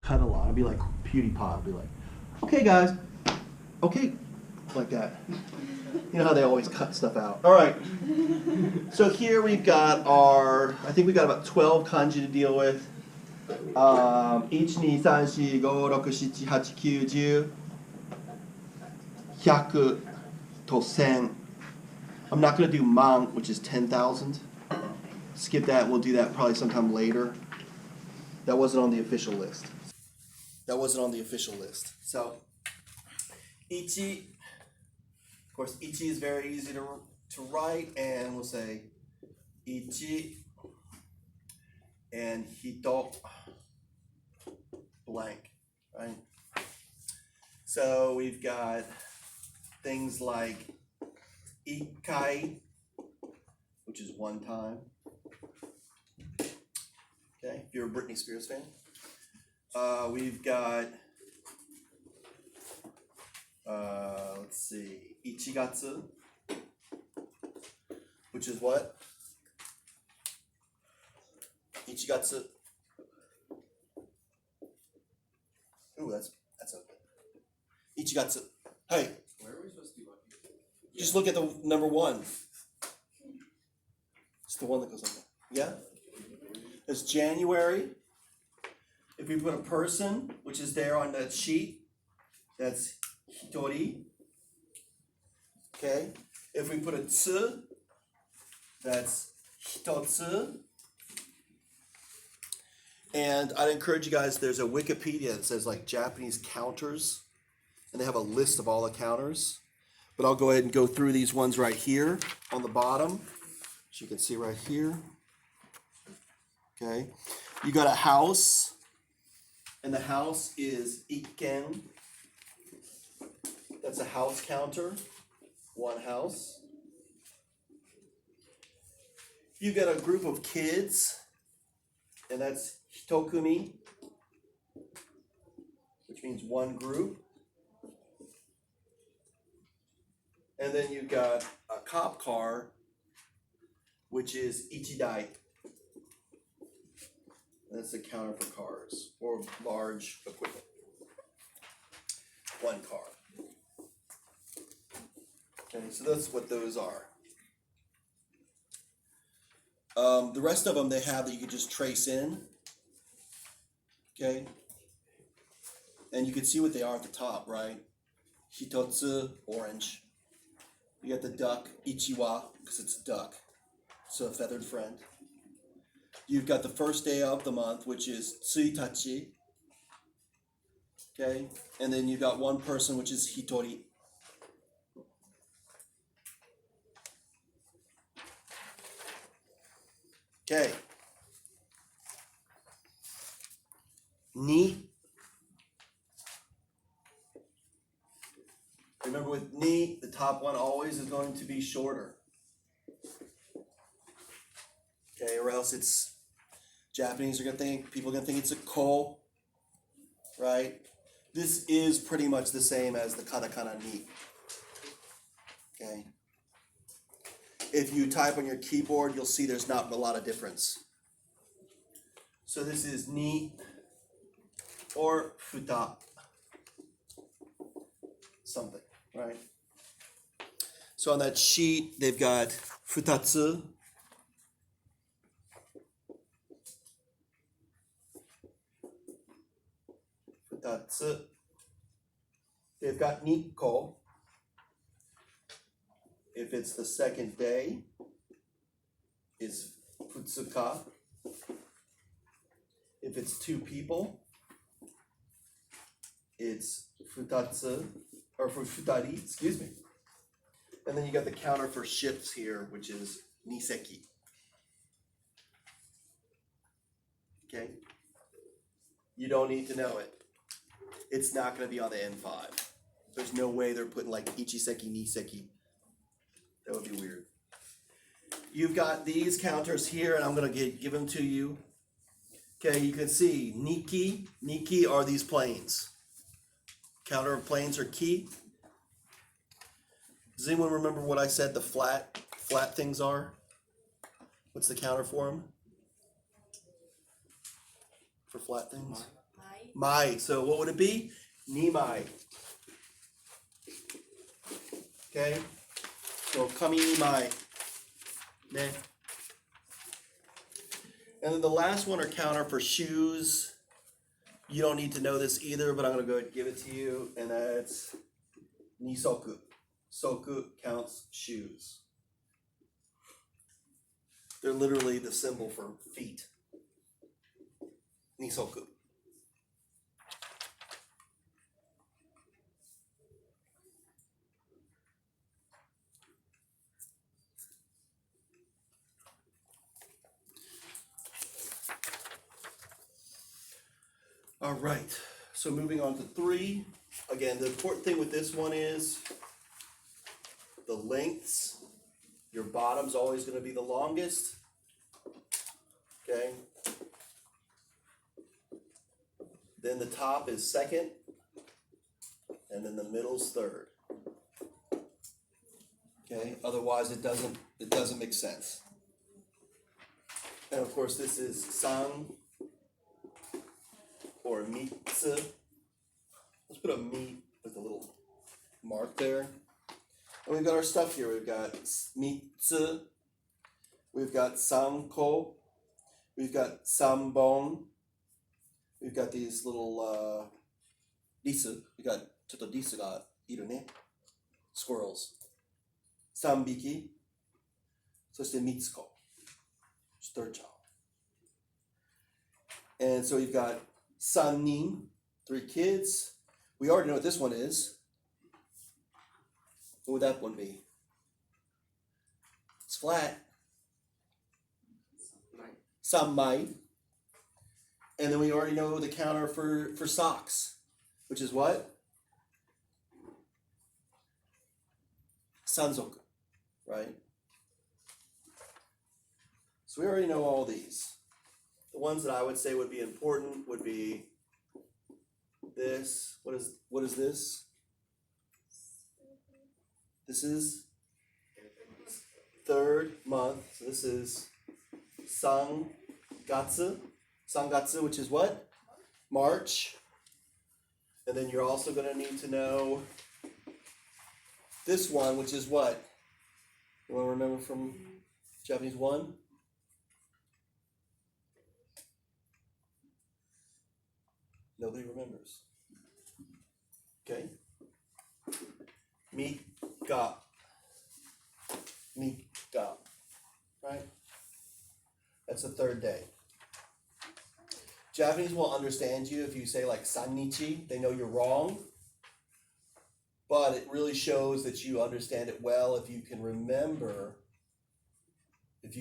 cut a lot. It'd be like PewDiePie. It'd be like, okay, guys, okay, like that. You know how they always cut stuff out. All right. So here we've got I think we've got about 12 kanji to deal with. 1, 2, 3, 4, 5, 6, 7, 8, 9, 10, 100 to 1000. I'm not going to do man, which is 10,000. Skip that. We'll do that probably sometime later. That wasn't on the official list. So, ichi. Of course, ichi is very easy to write, and we'll say ichi and hito blank, right? So we've got things like ikkai, which is one time. Okay, if you're a Britney Spears fan. We've got, let's see, 1月, which is what? 1月. Ooh, that's okay. 1月. Hey. Where are we supposed to be looking? Just look at the number 1. It's the one that goes like that. Yeah? It's January. If we put a person, which is there on that sheet, that's hitori. Okay? If we put a tsu, that's hitotsu. And I'd encourage you guys, there's a Wikipedia that says like Japanese counters, and they have a list of all the counters. But I'll go ahead and go through these ones right here on the bottom. So you can see right here. Okay. You got a house, and the house is ikken. That's a house counter. One house. You got a group of kids, and that's hitokumi, which means one group. And then you've got a cop car, which is ichidai. That's the counter for cars or large equipment. One car. Okay, so that's what those are. The rest of them they have that you can just trace in. Okay. And you can see what they are at the top, right? Hitotsu, orange. You got the duck, ichiwa, because it's a duck. So a feathered friend. You've got the first day of the month, which is tui tachi. Okay. And then you've got one person, which is hitori. Okay. Ni. Remember with ni, the top one always is going to be shorter. Okay, or else it's Japanese are gonna think, people are gonna think it's a ko, right? This is pretty much the same as the katakana ni. Okay. If you type on your keyboard, you'll see there's not a lot of difference. So this is ni or futa. Something, right? So on that sheet, they've got futatsu. Futatsu. They've got nikko. If it's the second day, is futsuka. If it's 2 people, it's futatsu, or for futari, excuse me. And then you got the counter for ships here, which is niseki. Okay? You don't need to know it. It's not going to be on the N5. There's no way they're putting like ichiseki, niseki. That would be weird. You've got these counters here, and I'm going to give them to you. Okay, you can see Niki. Niki are these planes. Counter of planes are ki. Does anyone remember what I said the flat things are? What's the counter for them? For flat things? mai. So what would it be? Nimai. Okay? So kami nimai. Ne. And then the last one are counter for shoes. You don't need to know this either, but I'm going to go ahead and give it to you. And that's nisoku. Soku counts shoes. They're literally the symbol for feet. Nisoku. All right, so moving on to 3. Again, the important thing with this one is the lengths. Your bottom's always going to be the longest. Okay. Then the top is second, and then the middle's third. Okay. Otherwise, it doesn't make sense. And of course, this is san or mitsu. Let's put a mi with a little mark there. And we've got our stuff here. We've got mitsu. We've got sanko. We've got sambon. We've got these little risu. We got ちょっとリスがいるね. Squirrels. 3匹. そしてmitsuko. Sturgeon. And so we've got 3人, 3 kids. We already know what this one is. What would that one be? It's flat. 3枚. And then we already know the counter for socks, which is what? 3足, right? So we already know all these. The ones that I would say would be important would be this. What is this? This is 3rd month. So this is 3月. 3月, which is what? March. And then you're also going to need to know this one, which is what? You want to remember from Japanese 1? Nobody remembers. Okay. Mika. Mika. Right? That's the 3rd day. Japanese will understand you if you say like sannichi. They know you're wrong. But it really shows that you understand it well if you can remember. What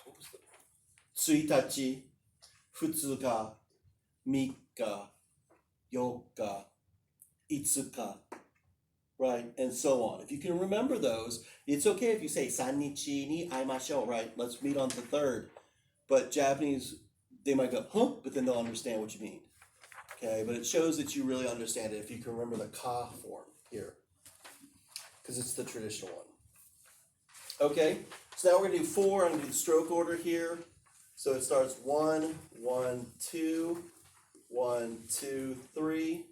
was the ついたち, 2日, 3日, 4日, 5日, right? And so on. If you can remember those, it's okay if you say 3日に会いましょう, right? Let's meet on the 3rd. But Japanese, they might go, huh? But then they'll understand what you mean. Okay, but it shows that you really understand it if you can remember the ka form here. Because it's the traditional one. Okay, so now we're going to do 4. I'm going to do the stroke order here. So it starts 1, 1, 2, 1, 2, 3,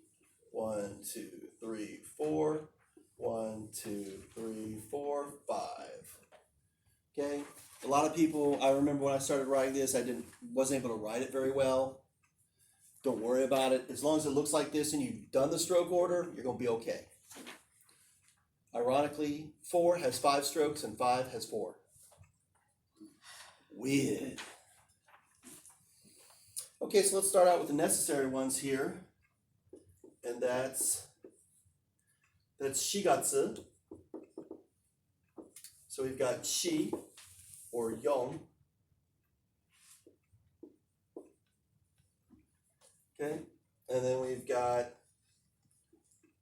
1, 2, 3, 4, 1, 2, 3, 4, 5. Okay, a lot of people, I remember when I started writing this, wasn't able to write it very well. Don't worry about it. As long as it looks like this and you've done the stroke order, you're going to be okay. Ironically, 4 has 5 strokes and 5 has 4. Weird. Okay, so let's start out with the necessary ones here. And that's 4月. So we've got shi or yon. Okay, and then we've got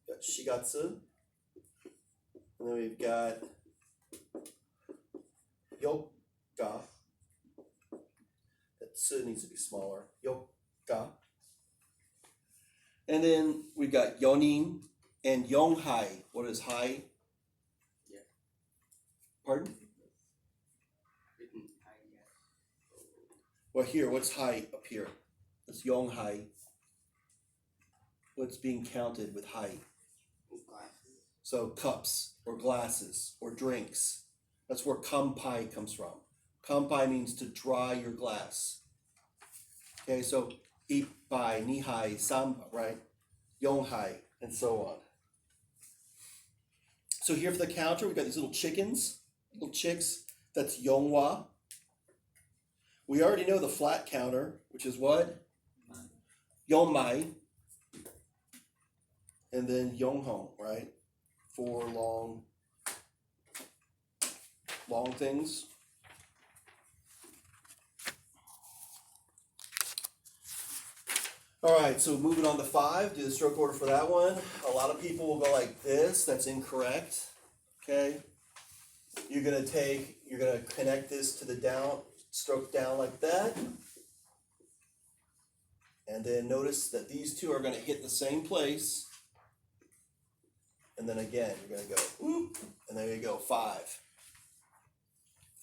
4月. And then we've got 4日. That 2 needs to be smaller. 4日. And then we've got 4人 and 4杯. What is hai? Yeah. Pardon? Well, here, what's hai up here? It's yong hai. What's being counted with hai? So cups or glasses or drinks. That's where kampai comes from. Kampai means to dry your glass. Okay, so ippai, nihai, sanpai, right? Yonhai, and so on. So here for the counter, we've got these little chickens, little chicks. That's yongwa. We already know the flat counter, which is what? Yonmai. And then yonghong, right? 4 long things. All right, so moving on to 5, do the stroke order for that one. A lot of people will go like this. That's incorrect. Okay. You're gonna connect this to the down, stroke down like that. And then notice that these two are gonna hit the same place. And then again, you're gonna go, whoop, and there you go, 5.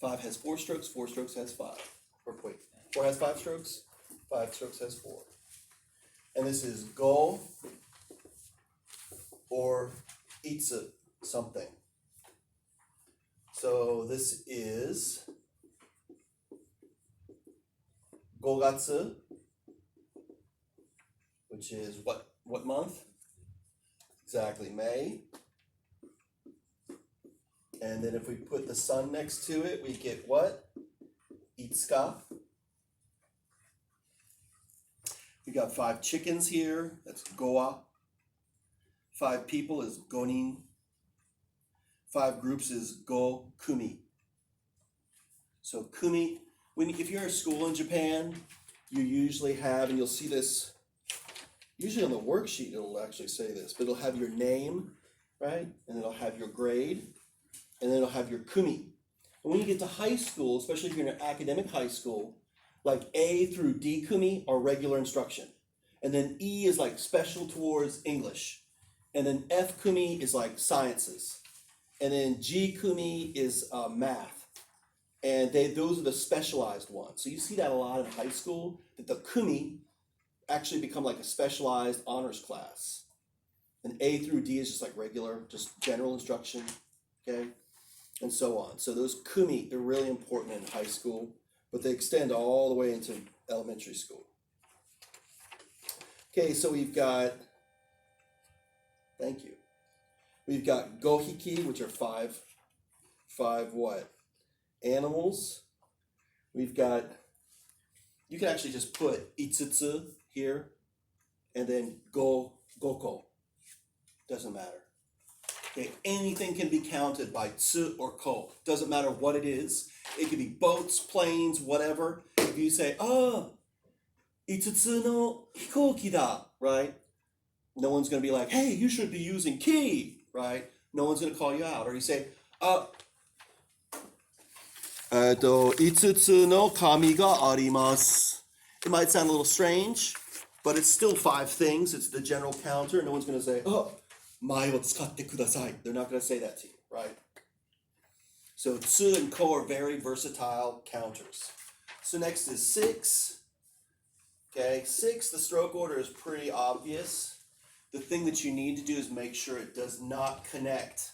5 has 4 strokes, 4 strokes has 5. Or wait, 4 has 5 strokes, 5 strokes has 4. And this is go or itsu, something. So this is 5月, which is what month? Exactly, May. And then if we put the sun next to it, we get what? Itsuka. We got 5 chickens here. That's goa. 5 people is gonin. 5 groups is go kumi. So kumi, if you're in school in Japan, you usually have, and you'll see this, usually on the worksheet it'll actually say this, but it'll have your name, right? And it'll have your grade, and then it'll have your kumi. And when you get to high school, especially if you're in an academic high school, like A through D kumi are regular instruction. And then E is like special towards English. And then F kumi is like sciences. And then G kumi is math. And those are the specialized ones. So you see that a lot in high school, that the kumi actually become like a specialized honors class. And A through D is just like regular, just general instruction, okay? And so on. So those kumi, they're really important in high school, but they extend all the way into elementary school. Okay, so we've got, thank you. We've got gohiki, which are five what? Animals. We've got, you can actually just put itsutsu here, and then goko. Doesn't matter. Okay, anything can be counted by tsu or ko. Doesn't matter what it is. It could be boats, planes, whatever. If you say, itsutsu no hikouki da, right? No one's going to be like, hey, you should be using ki, right? No one's going to call you out. Or you say, itsutsu no kami ga arimasu. It might sound a little strange, but it's still 5 things. It's the general counter. No one's going to say, mai wo tsukatte kudasai. They're not going to say that to you, right? So tsu and ko are very versatile counters. So next is 6. Okay, 6, the stroke order is pretty obvious. The thing that you need to do is make sure it does not connect,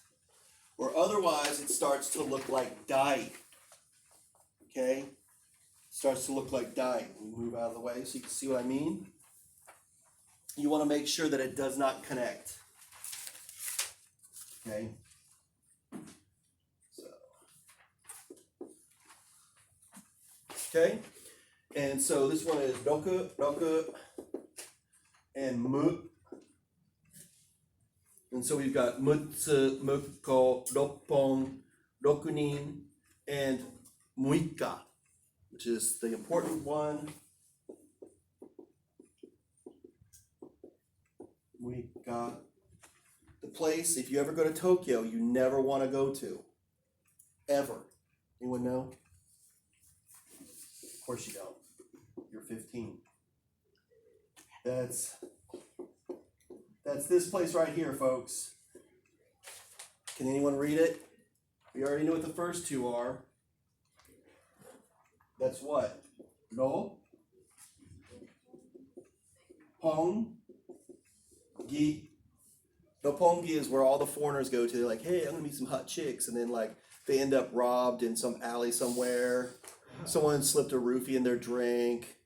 or otherwise it starts to look like dai. Okay, starts to look like dai. Let me move out of the way so you can see what I mean. You want to make sure that it does not connect. Okay. Okay, and so this one is roku, and mu. And so we've got mutsu, mukko, roppon, rokunin, and muika, which is the important one. Muika. The place, if you ever go to Tokyo, you never want to go to. Ever. Anyone know? Of course you don't. You're 15. That's this place right here, folks. Can anyone read it? We already know what the first 2 are. That's what? ro, pong, gi. Roppongi is where all the foreigners go to. They're like, hey, I'm gonna meet some hot chicks, and then like they end up robbed in some alley somewhere. Someone slipped a roofie in their drink.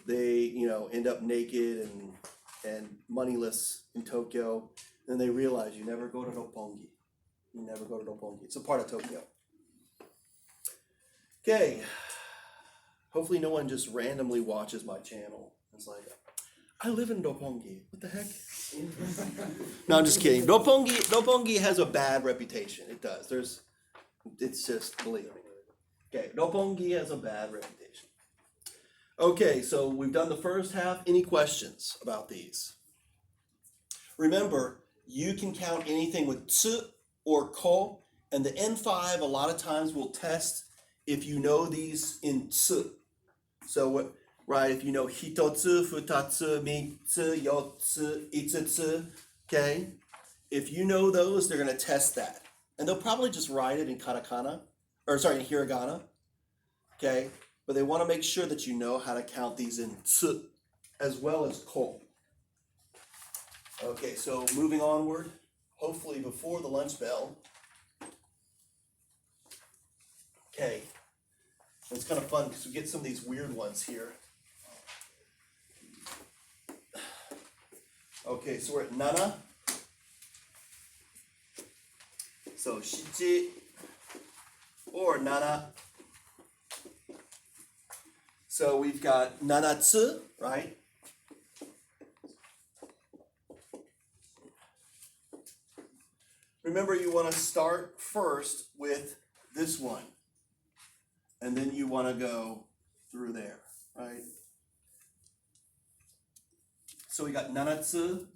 They, end up naked and moneyless in Tokyo. And they realize you never go to Roppongi. You never go to Roppongi. It's a part of Tokyo. Okay. Hopefully no one just randomly watches my channel. It's like, I live in Roppongi. What the heck? No, I'm just kidding. Roppongi has a bad reputation. It does. It's just, believe me. Okay, Roppongi has a bad reputation. Okay, so we've done the first half. Any questions about these? Remember, you can count anything with tsu or ko, and the N5 a lot of times will test if you know these in tsu. So, right, if you know hitotsu, futatsu, mitsu, yotsu, itsutsu, okay? If you know those, they're going to test that. And they'll probably just write it in katakana, in hiragana, okay? But they want to make sure that you know how to count these in tsu as well as ko. Okay, so moving onward, hopefully before the lunch bell. Okay, it's kind of fun because we get some of these weird ones here. Okay, so we're at nana. So shichi or nana. So we've got nanatsu, right? Remember, you want to start first with this one. And then you want to go through there, right? So we got nanatsu.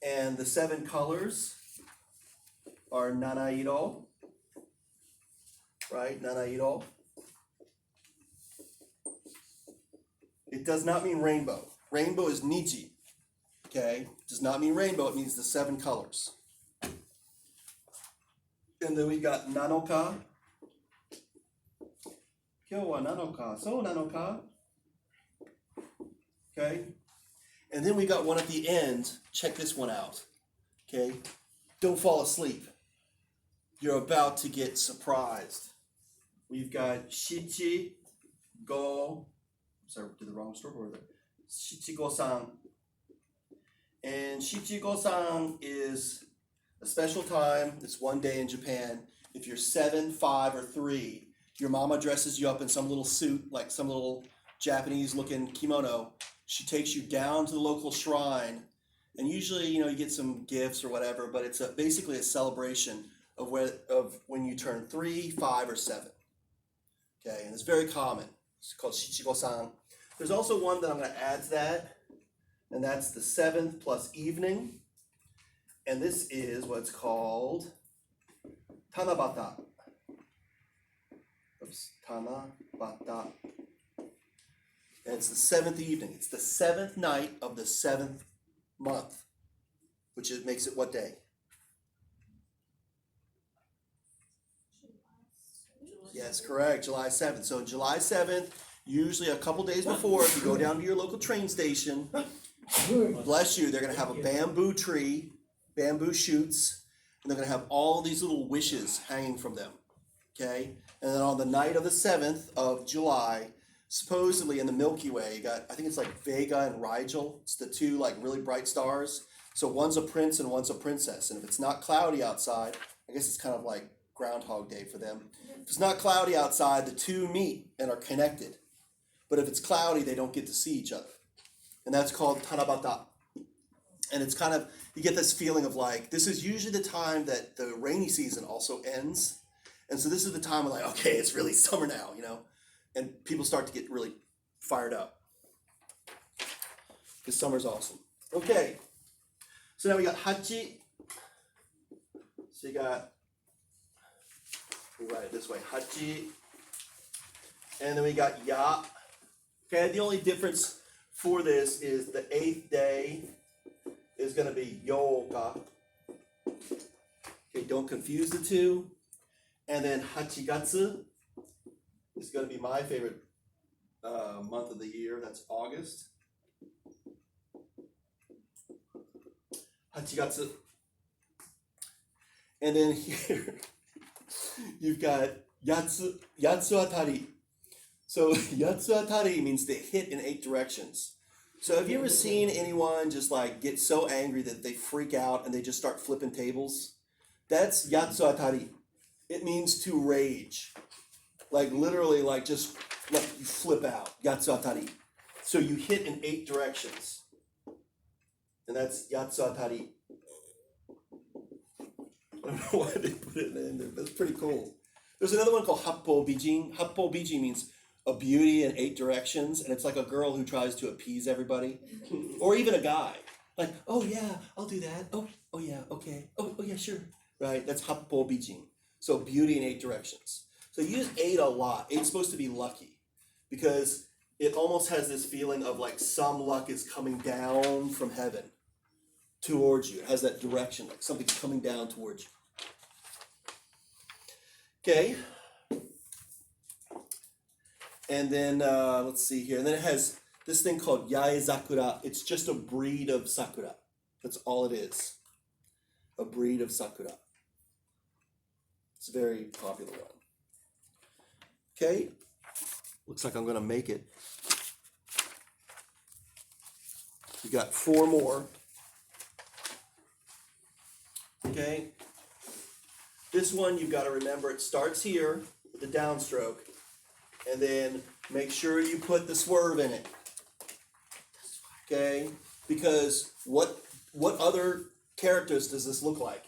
And the 7 colors are nanairo, right? Nanairo. It does not mean rainbow. Rainbow is niji, okay? It does not mean rainbow, it means the 7 colors. And then we got nanoka. Kyou wa nanoka, so nanoka. Okay? And then we got one at the end. Check this one out. Okay? Don't fall asleep. You're about to get surprised. We've got shichi go. Sorry, did the wrong story over there. Shichigo-san. And Shichigo-san is a special time. It's one day in Japan. If you're 7, 5, or 3, your mama dresses you up in some little suit, like some little Japanese-looking kimono. She takes you down to the local shrine, and usually, you get some gifts or whatever, but it's basically a celebration of when you turn 3, 5, or 7. Okay, and it's very common. It's called Shichigo-san. There's also one that I'm going to add to that, and that's the 7th plus evening. And this is what's called Tanabata. Oops, Tanabata. And it's the 7th evening. It's the 7th night of the 7th month, which makes it what day? Yes, correct, July 7th. So July 7th, usually a couple days before, if you go down to your local train station, bless you, they're going to have a bamboo tree, bamboo shoots, and they're going to have all these little wishes hanging from them, okay? And then on the night of the 7th of July, supposedly in the Milky Way, you got, I think it's like Vega and Rigel. It's the 2 like really bright stars. So one's a prince and one's a princess. And if it's not cloudy outside, I guess it's kind of like Groundhog Day for them. If it's not cloudy outside, the 2 meet and are connected. But if it's cloudy, they don't get to see each other. And that's called Tanabata. And it's kind of, you get this feeling of like, this is usually the time that the rainy season also ends. And so this is the time of like, okay, it's really summer now, and people start to get really fired up. Because summer's awesome. Okay. So now we got hachi. So you got, we write it this way, hachi. And then we got ya. Okay, the only difference for this is the 8th day is going to be yoga. Okay, don't confuse the 2. And then hachigatsu is going to be my favorite month of the year. That's August. 8月. And then here you've got 八つあたり. So 八つあたり means to hit in 8 directions. So have you ever seen anyone just like get so angry that they freak out and they just start flipping tables? That's 八つあたり. It means to rage. Like literally like just like you flip out. 八つあたり. So you hit in 8 directions. And that's 八つあたり. I don't know why they put it in there. That's pretty cool. There's another one called はっぽうびじん. はっぽうびじん means a beauty in 8 directions, and it's like a girl who tries to appease everybody, or even a guy. Like, oh yeah, I'll do that. Oh yeah, okay. Oh yeah, sure. Right? That's はっぽうびじん. So beauty in 8 directions. So you use 8 a lot. 8's supposed to be lucky because it almost has this feeling of like some luck is coming down from heaven towards you. It has that direction, like something's coming down towards you. Okay. And then let's see here. And then it has this thing called yaezakura. It's just a breed of sakura. That's all it is. A breed of sakura. It's a very popular one. Okay. Looks like I'm going to make it. We got 4 more. Okay. This one you've got to remember, it starts here with the downstroke, and then make sure you put the swerve in it. Okay? Because what other characters does this look like?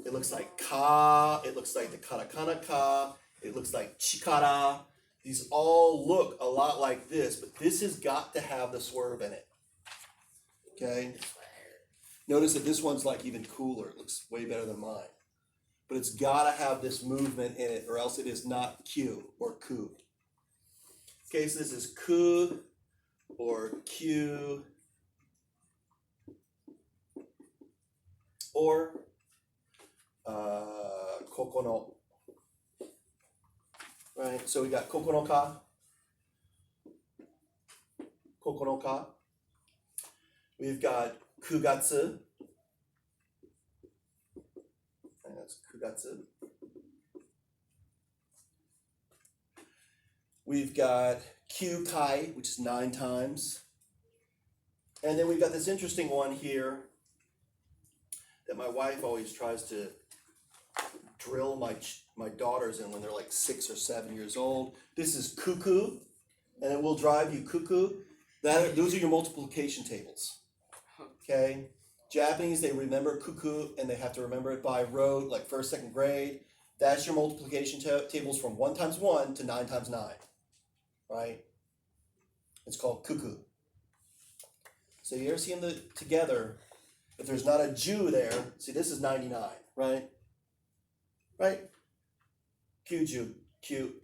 It looks like ka, it looks like the katakana ka, it looks like chikara. These all look a lot like this, but this has got to have the swerve in it. Okay? Notice that this one's like even cooler. It looks way better than mine. But it's got to have this movement in it, or else it is not Q or ku. Okay, so this is ku or Q or kokono. Right, so we got kokono ka, kokono ka. We've got kugatsu. And that's kugatsu. We've got kyukai, which is 9 times. And then we've got this interesting one here that my wife always tries to drill my daughters in when they're like 6 or 7 years old. This is cuckoo, and it will drive you cuckoo. Those are your multiplication tables. Okay? Japanese, they remember cuckoo, and they have to remember it by rote, like 1st, 2nd grade. That's your multiplication tables from 1 times 1 to 9 times 9. Right? It's called cuckoo. So you ever see them together? If there's not a Jew there, see, this is 99, right? Right? Kyuju, Q.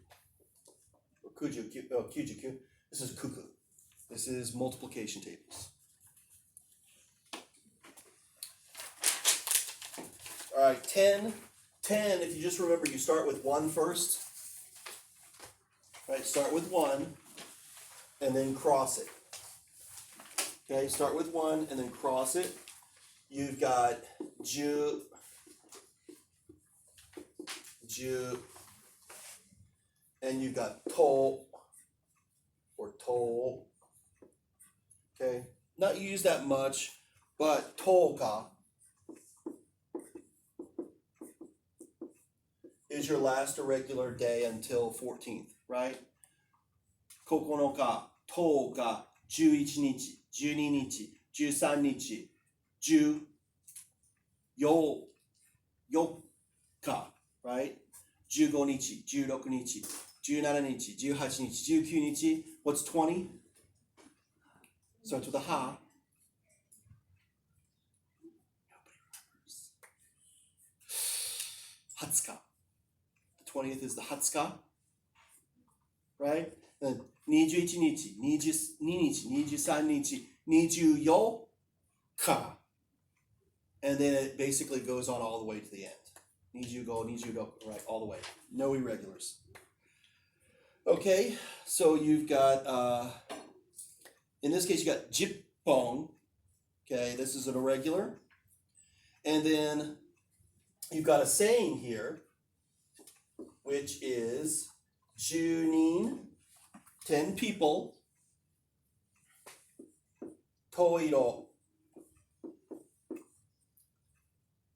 Kuju, Q. Oh, Kyuju, Q. This is cuckoo. This is multiplication tables. All right, 10. 10, if you just remember, you start with 1 first. Right, start with 1 and then cross it. Okay, start with 1 and then cross it. You've got ju, and you've got to or toll. Okay, not used that much, but toka is your last irregular day until 14th, right? Kokono ka, to ka, 11日, 12日, 13日, 14日, right? 15日, 16日, 17日, 18日, 19日. What's 20? Starts with a ha. Nobody remembers. 20. The 20th is the 20. Right? Then 21日, 22日, 23日, 24日. And then it basically goes on all the way to the end. 25, 25, right, all the way. No irregulars. Okay, so you've got, in this case, you got jippon. Okay, this is an irregular. And then you've got a saying here, which is 10 人, 10 people, トイロ,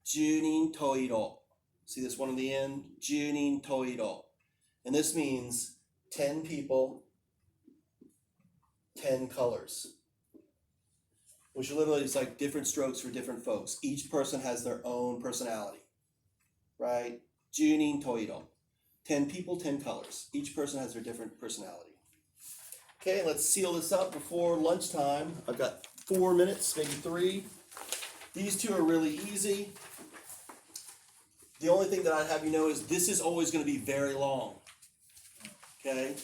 10人トイロ. See this one in the end? 10人トイロ. And this means 10 people, 10 colors. Which literally is like different strokes for different folks. Each person has their own personality. Right? 10人トイロ. 10 people, 10 colors. Each person has their different personality. Okay, let's seal this up before lunchtime. I've got 4 minutes, maybe 3. These two are really easy. The only thing that I'd have you know is this is always going to be very long. Okay?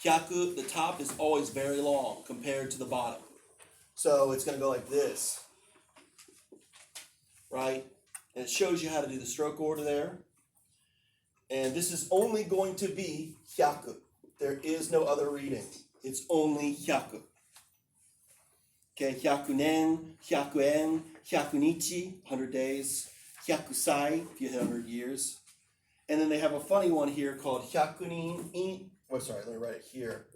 100, the top is always very long compared to the bottom. So it's going to go like this. Right? And it shows you how to do the stroke order there. And this is only going to be 100. There is no other reading. It's only 100. Okay, 100年, 100円, 100日, 100 days, 100歳, if you hit 100 years. And then they have a funny one here called 100人い, oh sorry, let me write it here.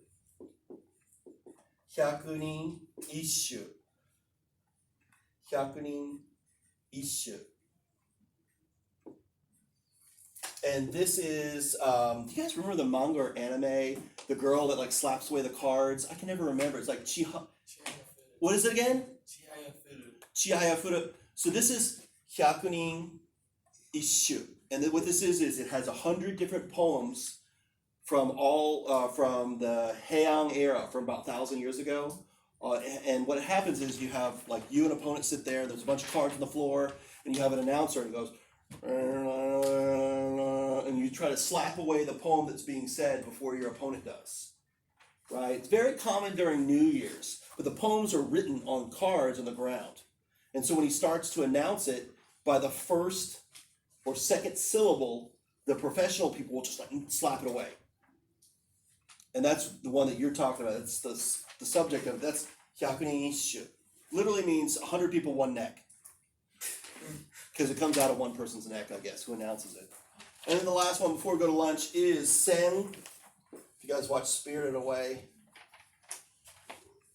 100人いっしゅ. 100人いっしゅ. And this is, do you guys remember the manga or anime? The girl that like slaps away the cards? I can never remember. It's like what is it again? Chihayafuru. So this is 100人一首. And then what this is it has 100 different poems from from the Heian era, from about 1,000 years ago. And what happens is you have like you and an opponent sit there, there's a bunch of cards on the floor, and you have an announcer and it goes, and you try to slap away the poem that's being said before your opponent does. Right? It's very common during New Year's, but the poems are written on cards on the ground. And so when he starts to announce it, by the first or second syllable, the professional people will just like slap it away. And that's the one that you're talking about. It's the subject of it. That's 100人一首. Literally means 100 people, one neck. Because it comes out of one person's neck, I guess, who announces it. And then the last one before we go to lunch is Sen. If you guys watch Spirited Away,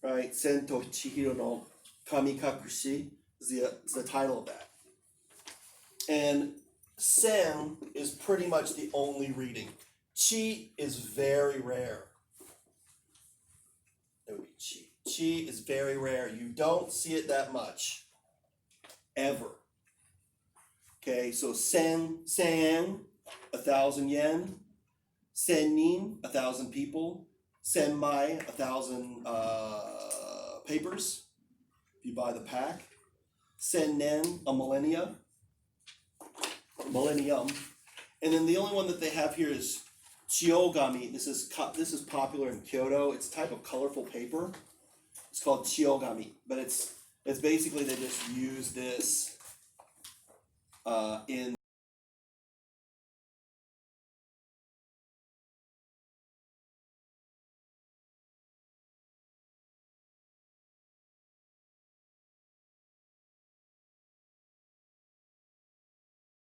right? Sen to Chihiro no Kamikakushi is the title of that. And Sen is pretty much the only reading. Chi is very rare. That would be Chi. Chi is very rare. You don't see it that much. Ever. Okay, so sen, 1,000 yen. 1000 nin, 1,000 people. 1000 1,000 papers. If you buy the pack. 1000 nen, a millennium. And then the only one that they have here is chiogami. This is popular in Kyoto. It's a type of colorful paper. It's called chiogami, but it's basically they just use this in